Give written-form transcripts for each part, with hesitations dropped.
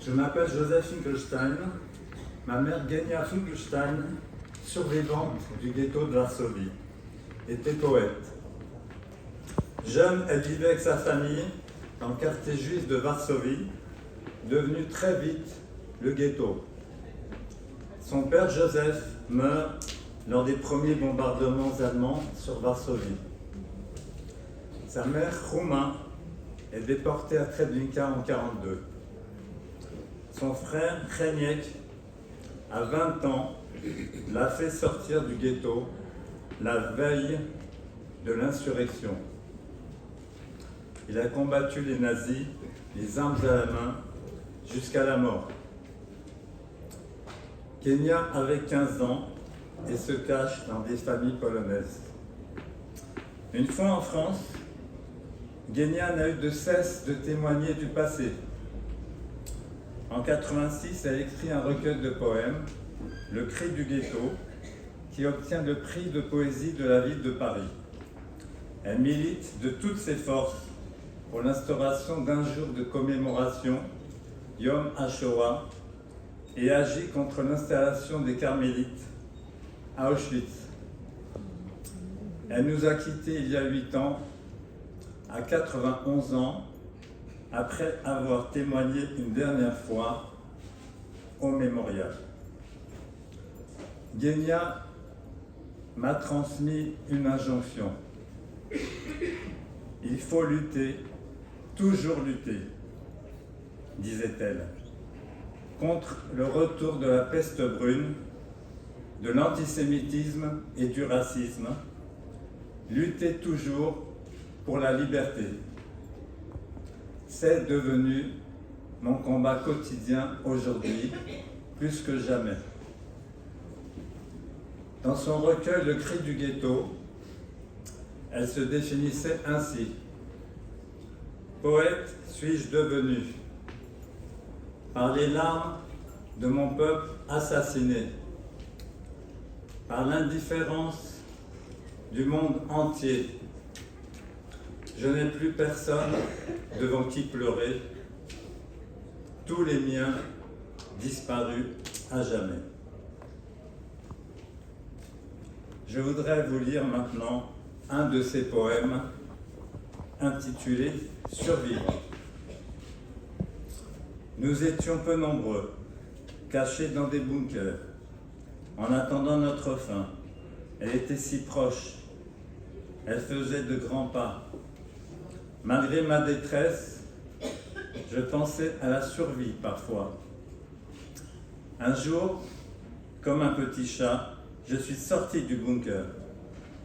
Je m'appelle Joseph Finkelstein. Ma mère Genia Finkelstein, survivante du ghetto de Varsovie, était poète. Jeune, elle vivait avec sa famille dans le quartier juif de Varsovie, devenu très vite le ghetto. Son père Joseph meurt lors des premiers bombardements allemands sur Varsovie. Sa mère, Rouma, est déportée à Treblinka en 1942. Son frère, Kreniek, à 20 ans, l'a fait sortir du ghetto la veille de l'insurrection. Il a combattu les nazis, les armes à la main, jusqu'à la mort. Genia avait 15 ans et se cache dans des familles polonaises. Une fois en France, Genia n'a eu de cesse de témoigner du passé. En 1986, elle écrit un recueil de poèmes, Le cri du ghetto, qui obtient le prix de poésie de la ville de Paris. Elle milite de toutes ses forces pour l'instauration d'un jour de commémoration, Yom HaShoah, et agit contre l'installation des Carmélites à Auschwitz. Elle nous a quittés il y a 8 ans, à 91 ans, après avoir témoigné une dernière fois au mémorial. Genia m'a transmis une injonction. Il faut lutter, toujours lutter, disait-elle, contre le retour de la peste brune, de l'antisémitisme et du racisme. Lutter toujours pour la liberté. C'est devenu mon combat quotidien aujourd'hui, plus que jamais. Dans son recueil Le cri du ghetto, elle se définissait ainsi. Poète suis-je devenu, par les larmes de mon peuple assassiné, par l'indifférence du monde entier. Je n'ai plus personne devant qui pleurer, tous les miens disparus à jamais. Je voudrais vous lire maintenant un de ces poèmes intitulé « Survivre ». Nous étions peu nombreux, cachés dans des bunkers, en attendant notre fin. Elle était si proche, elle faisait de grands pas. Malgré ma détresse, je pensais à la survie parfois. Un jour, comme un petit chat, je suis sorti du bunker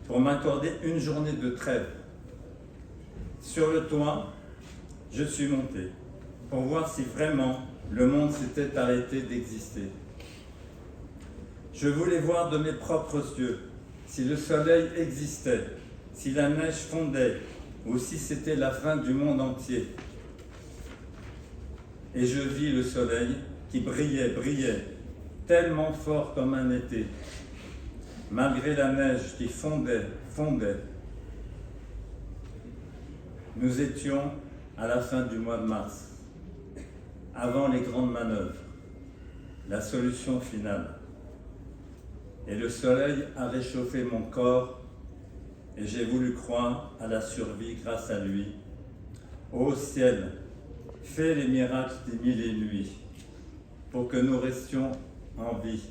pour m'accorder une journée de trêve. Sur le toit, je suis monté pour voir si vraiment le monde s'était arrêté d'exister. Je voulais voir de mes propres yeux si le soleil existait, si la neige fondait, ou si c'était la fin du monde entier. Et je vis le soleil qui brillait, tellement fort comme un été, malgré la neige qui fondait. Nous étions à la fin du mois de mars, avant les grandes manœuvres, la solution finale. Et le soleil a réchauffé mon corps et j'ai voulu croire à la survie grâce à lui. Ô ciel, fais les miracles des mille et nuits pour que nous restions en vie.